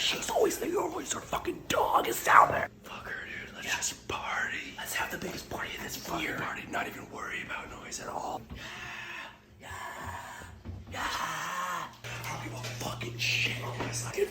She's always there. You're always her fucking dog is down there. Fuck her, dude. Let's just party. Let's have the biggest party of this year. Party, not even worry about noise at all. Yeah. I don't give a fucking shit. Get